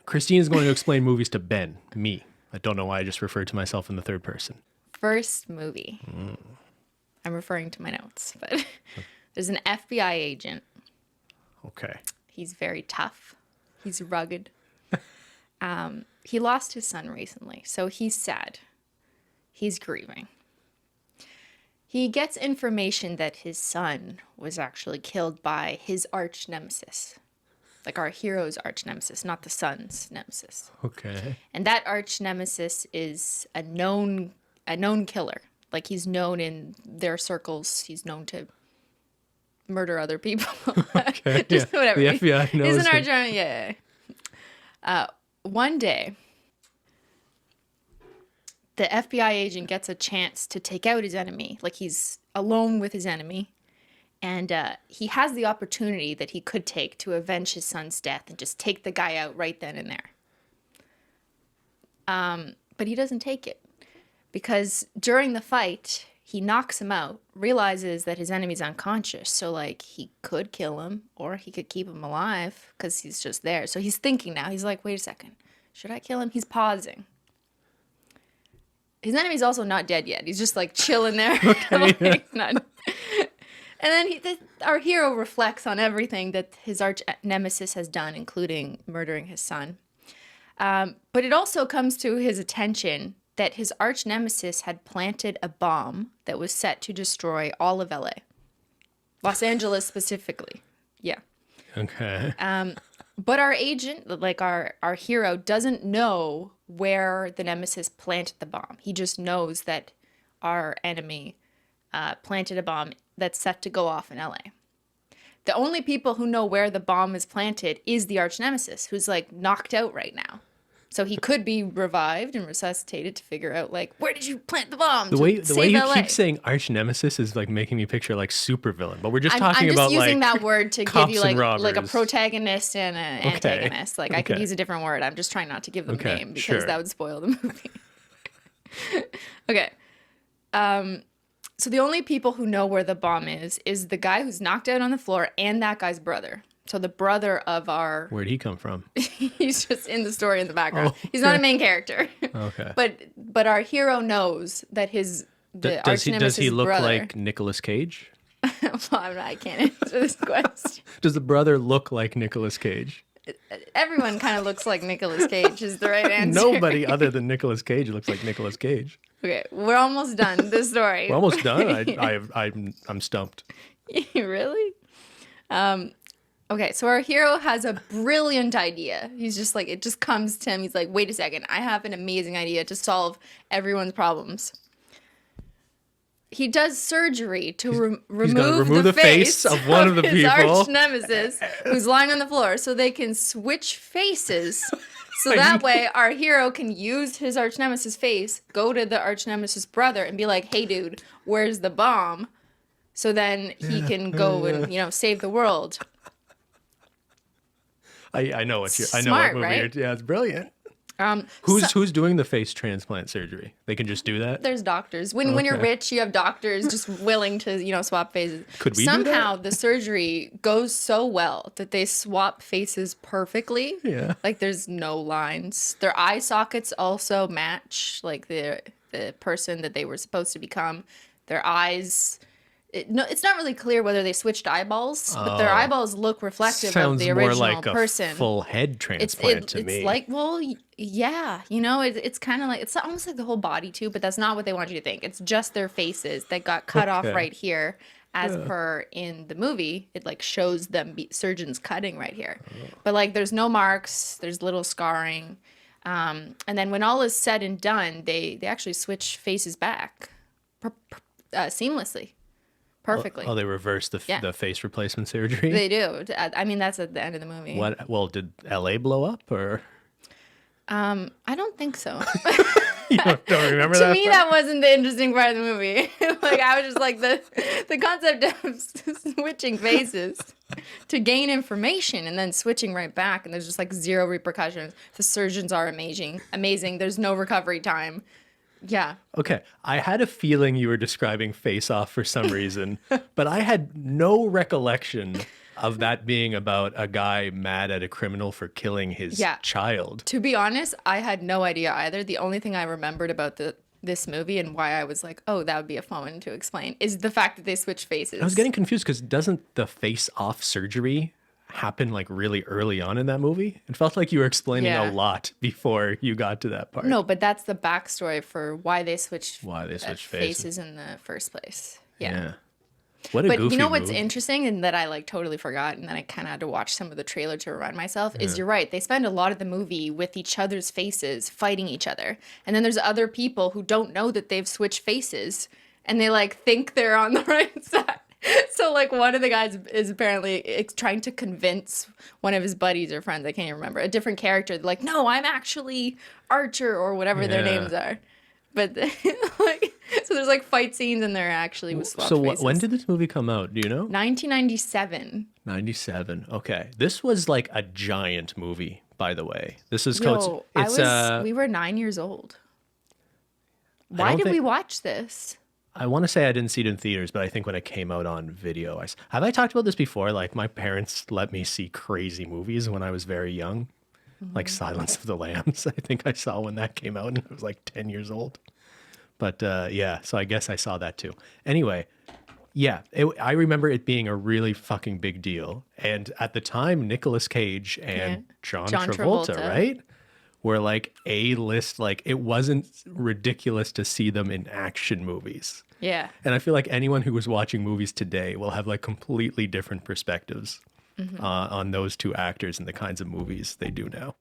Christine is going to explain movies to Ben, me. I don't know why I just referred to myself in the third person. First movie. I'm referring to my notes, but there's an FBI agent. Okay. He's very tough. He's rugged. He lost his son recently, so he's sad. He's grieving. He gets information that his son was actually killed by his arch nemesis. Like our hero's arch nemesis, not the son's nemesis. Okay. And that arch nemesis is a known killer. Like he's known in their circles. He's known to murder other people. Okay. Just whatever. The FBI knows. He's an arch nemesis. Yeah. One day, the FBI agent gets a chance to take out his enemy. Like he's alone with his enemy. And he has the opportunity that he could take to avenge his son's death and just take the guy out right then and there. But he doesn't take it. Because during the fight, he knocks him out, realizes that his enemy's unconscious. So, like, he could kill him or he could keep him alive because he's just there. So he's thinking now. He's like, wait a second. Should I kill him? He's pausing. His enemy's also not dead yet. He's just, like, chilling there. Okay. And then our hero reflects on everything that his arch nemesis has done, including murdering his son. But it also comes to his attention that his arch nemesis had planted a bomb that was set to destroy all of LA. Los Angeles specifically. Yeah. Okay. But our agent, like our hero, doesn't know where the nemesis planted the bomb. He just knows that our enemy planted a bomb that's set to go off in LA. The only people who know where the bomb is planted is the arch nemesis, who's like knocked out right now. So he could be revived and resuscitated to figure out, like, where did you plant the bomb? The way you LA? keep saying arch nemesis is like making me picture like supervillain, but we're just talking I'm about just using like that word to give cops you and like a robbers. protagonist and an antagonist. Like I could Okay. use a different word. I'm just trying not to give them Okay, a name because sure. that would spoil the movie. Okay. So the only people who know where the bomb is the guy who's knocked out on the floor and that guy's brother. So the brother of our... Where'd he come from? He's just in the story in the background. Oh, He's not a main character. Okay. But our hero knows that Does he look brother, like Nicolas Cage? well, I can't answer this question. Does the brother look like Nicolas Cage? Everyone kind of looks like Nicolas Cage is the right answer. Nobody other than Nicolas Cage looks like Nicolas Cage. Okay, we're almost done. This story. We're almost done. I'm stumped. Really? Okay, so our hero has a brilliant idea. He's just like, it just comes to him. He's like, wait a second, I have an amazing idea to solve everyone's problems. He does surgery to remove the face of one of the his people. arch nemesis who's lying on the floor so they can switch faces. So that way our hero can use his arch nemesis face, go to the arch nemesis brother and be like, hey dude, where's the bomb? So then he can go and, save the world. I know what Smart, movie right? Yeah, it's brilliant. Who's doing the face transplant surgery? They can just do that? There's doctors. When you're rich, you have doctors just willing to, swap faces. Could we Somehow do that? the surgery goes so well that they swap faces perfectly. Yeah. Like there's no lines. Their eye sockets also match, like the person that they were supposed to become. Their eyes... it's not really clear whether they switched eyeballs, but their eyeballs look reflective of the original more like person. A full head transplant to me. It's like, well, yeah, it's kind of like, it's almost like the whole body too, but that's not what they want you to think. It's just their faces that got cut off right here, as per in the movie. It like shows them surgeons cutting right here, but like there's no marks, there's little scarring, and then when all is said and done, they actually switch faces back seamlessly. Perfectly. Oh, they reversed the face replacement surgery? They do. I mean, that's at the end of the movie. What? Well, did LA blow up or? I don't think so. You don't remember that? To me, that wasn't the interesting part of the movie. Like, I was just like, the concept of switching faces to gain information and then switching right back, and there's just like zero repercussions. The surgeons are amazing. There's no recovery time. Yeah. Okay. I had a feeling you were describing Face Off for some reason, but I had no recollection of that being about a guy mad at a criminal for killing his child. To be honest, I had no idea either. The only thing I remembered about this movie and why I was like, oh, that would be a fun one to explain is the fact that they switch faces. I was getting confused because doesn't the face-off surgery happen like really early on in that movie? It felt like you were explaining a lot before you got to that part. No, but that's the backstory for why they switched faces in the first place. Yeah. What a but goofy you know what's movie. interesting and that I like totally forgot and then I kind of had to watch some of the trailer to remind myself is you're right. They spend a lot of the movie with each other's faces fighting each other. And then there's other people who don't know that they've switched faces and they like think they're on the right side. So like one of the guys is apparently trying to convince one of his buddies or friends, I can't even remember, a different character. Like, no, I'm actually Archer or whatever their names are. But like, so there's like fight scenes and they're actually with swapped faces. When did this movie come out? Do you know? 1997. 97. Okay. This was like a giant movie, by the way. This is we were 9 years old. Why did we watch this? I want to say I didn't see it in theaters, but I think when it came out on video, have I talked about this before? Like my parents let me see crazy movies when I was very young, like Silence of the Lambs. I think I saw when that came out and I was like 10 years old. But so I guess I saw that too. Anyway, I remember it being a really fucking big deal. And at the time, Nicolas Cage and John Travolta, right? Were like A-list, like it wasn't ridiculous to see them in action movies. Yeah. And I feel like anyone who was watching movies today will have like completely different perspectives on those two actors and the kinds of movies they do now.